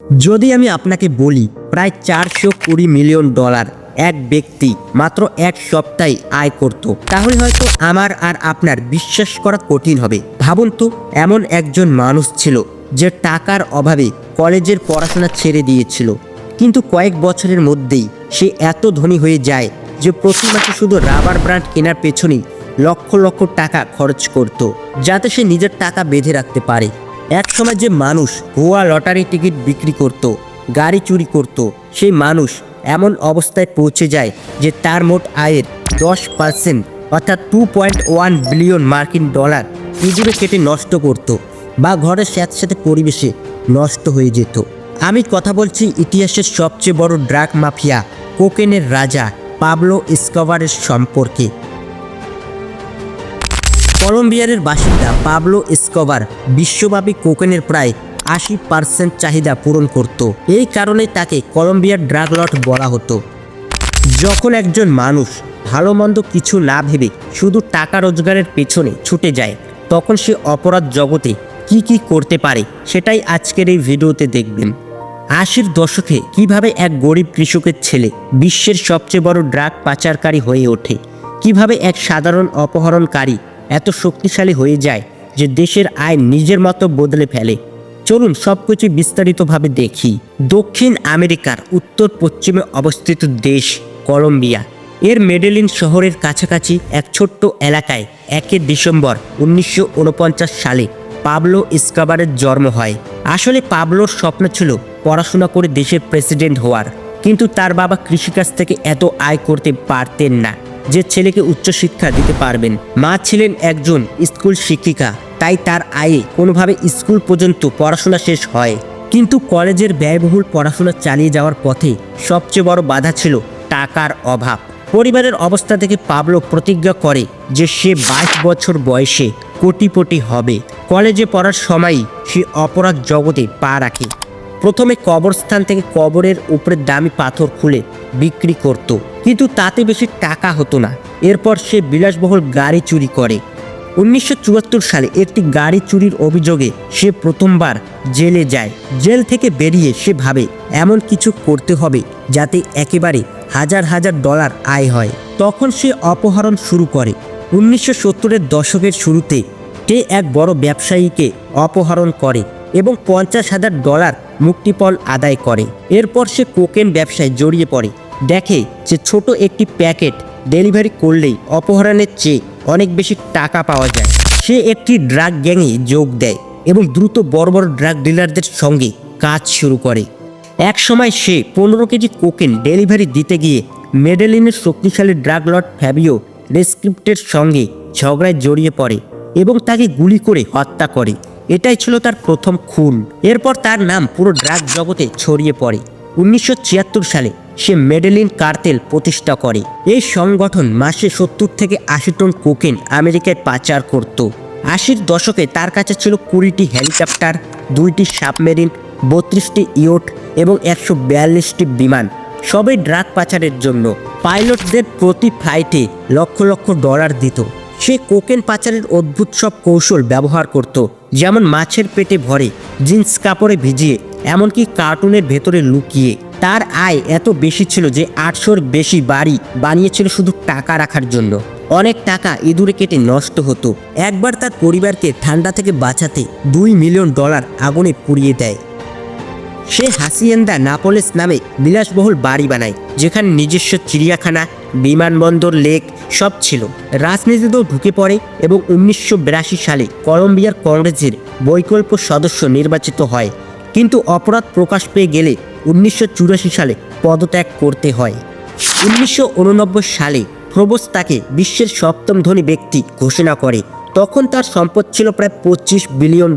যদি আমি আপনাকে বলি প্রায় 420 মিলিয়ন ডলার এক ব্যক্তি মাত্র এক সপ্তাহে আয় করত, তাহলে হয়তো আমার আর আপনার বিশ্বাস করা কঠিন হবে। ভাবুন তো, এমন একজন মানুষ ছিল যে টাকার অভাবে কলেজের পড়াশোনা ছেড়ে দিয়েছিল, কিন্তু কয়েক বছরের মধ্যেই সে এত ধনী হয়ে যায় যে প্রতি মাসে শুধু রাবার ব্র্যান্ড কেনার পেছনেই লক্ষ লক্ষ টাকা খরচ করত, যাতে সে নিজের টাকা বেঁধে রাখতে পারে। এক সময় যে মানুষ ভুয়া লটারি টিকিট বিক্রি করত, গাড়ি চুরি করত, সেই মানুষ এমন অবস্থায় পৌঁছে যায় যে তার মোট আয়ের 10% অর্থাৎ 2.1 বিলিয়ন মার্কিন ডলার ইঁদুরে কেটে নষ্ট করত, বা ঘরের সাথে সাথে পরিবেশে নষ্ট হয়ে যেত। আমি কথা বলছি ইতিহাসের সবচেয়ে বড় ড্রাগ মাফিয়া, কোকেনের রাজা পাবলো এসকোবারের সম্পর্কে। কলম্বিয়ার বাসিন্দা পাবলো এসকোবার বিশ্বব্যাপী কোকেনের প্রায় 80% চাহিদা পূরণ করত। এই কারণে তাকে কলম্বিয়ার ড্রাগ লর্ড বলা হতো। যখন একজন মানুষ ভালো মন্দ কিছু না ভেবে শুধু টাকা রোজগারের পেছনে ছুটে যায়, তখন সে অপরাধ জগতে কি করতে পারে সেটাই আজকের এই ভিডিওতে দেখবেন। 80-র দশকে কিভাবে এক গরিব কৃষকের ছেলে বিশ্বের সবচেয়ে বড় ড্রাগ পাচারকারী হয়ে ওঠে, কিভাবে এক সাধারণ অপহরণকারী এত শক্তিশালী হয়ে যায় যে দেশের আইন নিজের মতো বদলে ফেলে। চলুন সবকিছু বিস্তারিতভাবে দেখি। দক্ষিণ আমেরিকার উত্তর পশ্চিমে অবস্থিত দেশ কলম্বিয়া এর মেডেলিন শহরের কাছাকাছি এক ছোট্ট এলাকায় 1 ডিসেম্বর 1949 সালে পাবলো এসকোবারের জন্ম হয়। আসলে পাবলোর স্বপ্ন ছিল পড়াশোনা করে দেশের প্রেসিডেন্ট হওয়ার, কিন্তু তার বাবা কৃষিকাজ থেকে এত আয় করতে পারতেন না যে ছেলেকে উচ্চশিক্ষা দিতে পারবেন। মা ছিলেন একজন স্কুল শিক্ষিকা, তাই তার আয়ে কোনোভাবে স্কুল পর্যন্ত পড়াশোনা শেষ হয়। কিন্তু কলেজের ব্যয়বহুল পড়াশোনা চালিয়ে যাওয়ার পথে সবচেয়ে বড় বাধা ছিল টাকার অভাব। পরিবারের অবস্থা থেকে পাবলো প্রতিজ্ঞা করে যে সে 22 বছর বয়সে কোটিপতি হবে। কলেজে পড়ার সময়ই সে অপরাধ জগতে পা রাখে। প্রথমে কবরস্থান থেকে কবরের উপরে দামি পাথর খুলে বিক্রি করত, কিন্তু তাতে বেশি টাকা হতো না। এরপর সে বিলাসবহুল গাড়ি চুরি করে। 1974 সালে একটি গাড়ি চুরির অভিযোগে সে প্রথমবার জেলে যায়। জেল থেকে বেরিয়ে সে ভাবে এমন কিছু করতে হবে যাতে একেবারে হাজার হাজার ডলার আয় হয়। তখন সে অপহরণ শুরু করে। 1970-এর দশকের শুরুতে সে এক বড় ব্যবসায়ীকে অপহরণ করে এবং $50,000 মুক্তিপণ আদায় করে। এরপর সে কোকেন ব্যবসায় জড়িয়ে পড়ে। দেখে যে ছোট একটি প্যাকেট ডেলিভারি করলেই অপহরণের চেয়ে অনেক বেশি টাকা পাওয়া যায়। সে একটি ড্রাগ গ্যাংয়ে যোগ দেয় এবং দ্রুত বড় বড় ড্রাগ ডিলারদের সঙ্গে কাজ শুরু করে। এক সময় সে 15 কেজি কোকেন ডেলিভারি দিতে গিয়ে মেডেলিনের শক্তিশালী ড্রাগ লর্ড ফ্যাবিও রেস্ক্রিপ্টের সঙ্গে ঝগড়ায় জড়িয়ে পড়ে এবং তাকে গুলি করে হত্যা করে। এটাই ছিল তার প্রথম খুন। এরপর তার নাম পুরো ড্রাগ জগতে ছড়িয়ে পড়ে। 1976 সালে সে মেডেলিন কার্টেল প্রতিষ্ঠা করে। এই সংগঠন মাসে 70 থেকে 80 টন কোকেন আমেরিকায় পাচার করত। 80-র দশকে তার কাছে ছিল 20টি হেলিকপ্টার, 2টি সাবমেরিন, 32টি ইয়ট এবং 142টি বিমান, সবই ড্রাগ পাচারের জন্য। পাইলটদের প্রতি ফ্লাইটে লক্ষ লক্ষ ডলার দিত। সে কোকেন পাচারের অদ্ভুত সব কৌশল ব্যবহার করত, যেমন মাছের পেটে ভরে, জিন্স কাপড়ে ভিজিয়ে, এমনকি কার্টুনের ভেতরে লুকিয়ে। তার আয় এত বেশি ছিল যে 800-র বেশি বাড়ি বানিয়েছিল শুধু টাকা রাখার জন্য। অনেক টাকা ইঁদুরে কেটে নষ্ট হতো। একবার তার পরিবারকে ঠান্ডা থেকে বাঁচাতে $2 মিলিয়ন আগুনে পুড়িয়ে দেয়। সে হাসিয়েন্দা নাপোলেস নামে বিলাসবহুল বাড়ি বানায়, যেখানে নিজস্ব চিড়িয়াখানা, বিমানবন্দর, লেক সব ছিল। রাজনীতিতেও ঢুকে পড়ে এবং 1982 সালে কলম্বিয়ার কংগ্রেসের বৈকল্প সদস্য নির্বাচিত হয়, কিন্তু অপরাধ প্রকাশ পেয়ে গেলে 1984 সালে পদত্যাগ করতে হয়। 1989 সালে ফোর্বস তাকে বিশ্বের 7ম ধনী ব্যক্তি ঘোষণা করে। তখন তার সম্পদ ছিল প্রায় $25 বিলিয়ন।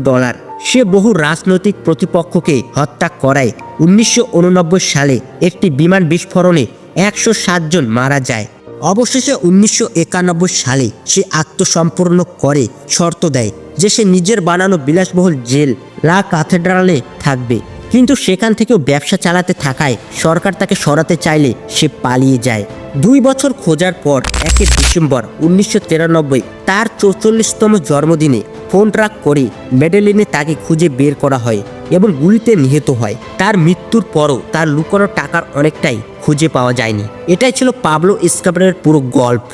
সে বহু রাজনৈতিক প্রতিপক্ষকে হত্যা করায়। 1989 সালে একটি বিমান বিস্ফোরণে 107 জন মারা যায়। অবশেষে 1991 সালে সে আত্মসমর্পণ করে শর্ত দেয় যে সে নিজের বানানো বিলাসবহুল জেল লা ক্যাথেড্রালে থাকবে, কিন্তু সেখান থেকেও ব্যবসা চালাতে থাকায় সরকার তাকে সরাতে চাইলে সে পালিয়ে যায়। 2 বছর খোঁজার পর 1 ডিসেম্বর 1993 তার 44তম জন্মদিনে ফোন ট্র্যাক করে মেডেলিনে তাকে খুঁজে বের করা হয় এবং গুলিতে নিহত হয়। তার মৃত্যুর পরও তার লুকানো টাকার অনেকটাই খুঁজে পাওয়া যায়নি। এটাই ছিল পাবলো এসকোবারের পুরো গল্প।